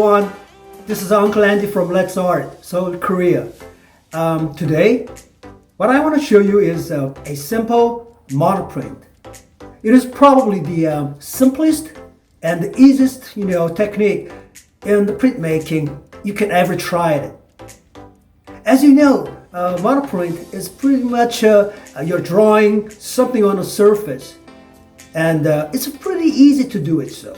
everyone, this is Uncle Andy from Let's Art, Seoul, Korea. Today, what I want to show you is a simple monoprint. It is probably the simplest and the easiest, technique in the printmaking you can ever try it. As you know, monoprint is pretty much you're drawing something on a surface, and it's pretty easy to do it so.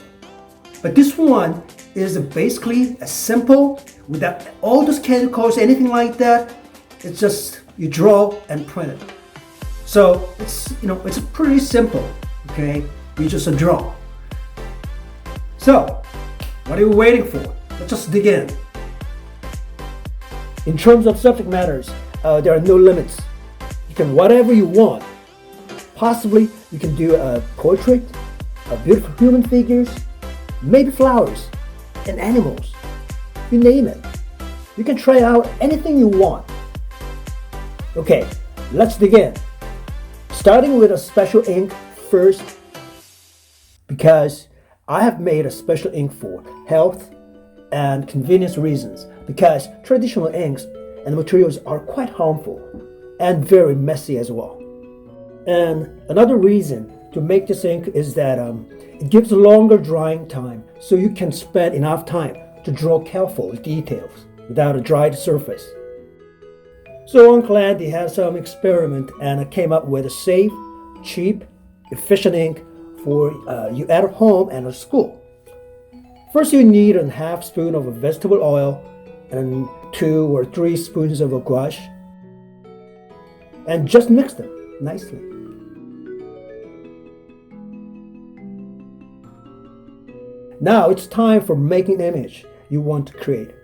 But this one is basically a simple, without all those chemicals, anything like that. It's just you draw and print it. So it's pretty simple. Okay, you just draw. So what are you waiting for? Let's just dig in. In terms of subject matters, there are no limits. You can whatever you want. Possibly you can do a portrait, a beautiful human figures, maybe flowers and animals. You name it. You can try out anything you want. Okay, let's dig in. Starting with a special ink first, because I have made a special ink for health and convenience reasons, because traditional inks and materials are quite harmful and very messy as well. And another reason to make this ink is that it gives a longer drying time, so you can spend enough time to draw careful details without a dried surface. So Uncle Andy had some experiment and came up with a safe, cheap, efficient ink for you at home and at school. First, you need a half spoon of vegetable oil and 2 or 3 spoons of gouache, and just mix them nicely. Now it's time for making the image you want to create.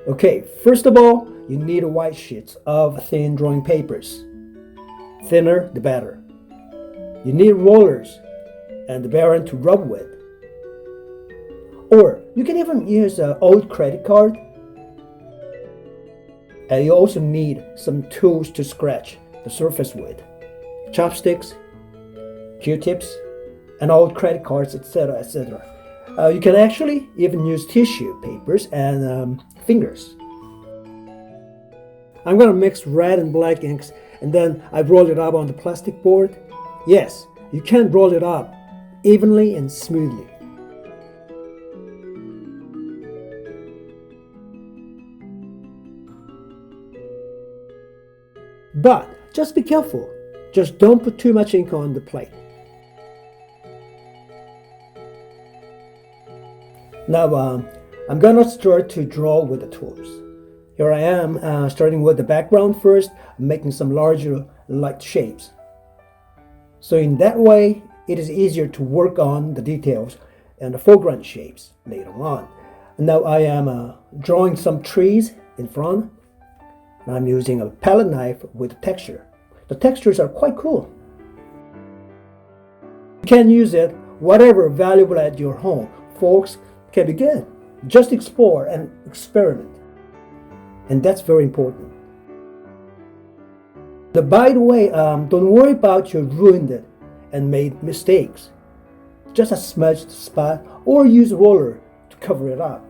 Okay, first of all, you need white sheets of thin drawing papers. Thinner, the better. You need rollers and the baren to rub with. Or you can even use an old credit card. And you also need some tools to scratch the surface with. Chopsticks, Q-tips, and old credit cards, etc., etc. You can actually even use tissue papers and fingers. I'm going to mix red and black inks, and then I roll it up on the plastic board. Yes, you can roll it up evenly and smoothly. But just be careful. Just don't put too much ink on the plate. Now I'm gonna start to draw with the tools. Here I am, starting with the background first, making some larger light shapes. So in that way, it is easier to work on the details and the foreground shapes later on. Now I am drawing some trees in front. And I'm using a palette knife with texture. The textures are quite cool. You can use it whatever valuable at your home. Folks can begin. Just explore and experiment. And that's very important. But by the way, don't worry about you ruined it and made mistakes. Just a smudged spot or use a roller to cover it up.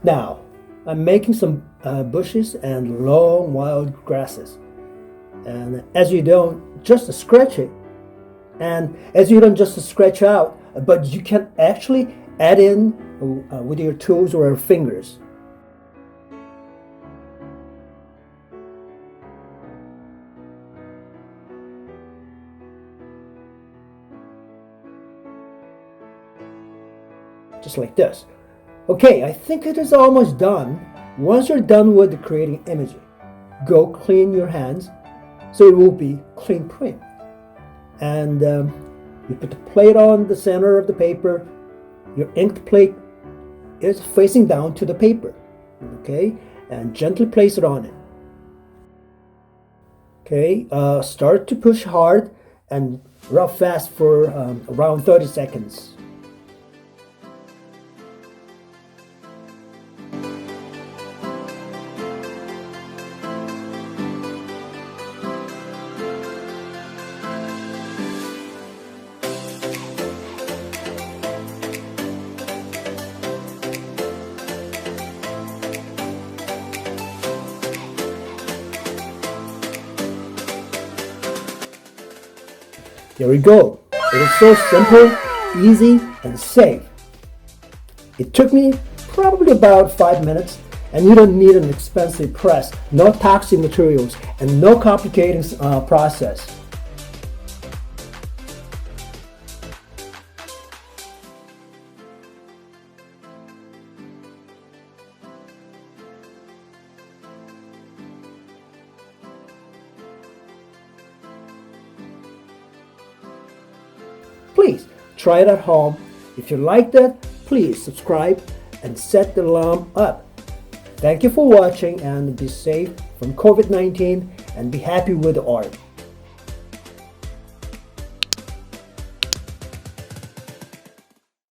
Now, I'm making some bushes and long wild grasses. And as you don't just scratch it, and as you don't just scratch out, but you can actually add in with your tools or your fingers. Just like this. Okay, I think it is almost done. Once you're done with creating image, go clean your hands so it will be clean print. And you put the plate on the center of the paper. Your inked plate is facing down to the paper. Okay, and gently place it on it. Okay, start to push hard and rub fast for around 30 seconds. There we go. It is so simple, easy, and safe. It took me probably about 5 minutes, and you don't need an expensive press, no toxic materials, and no complicating process. Please try it at home. If you liked it, please subscribe and set the alarm up. Thank you for watching, and be safe from COVID-19 and be happy with the art.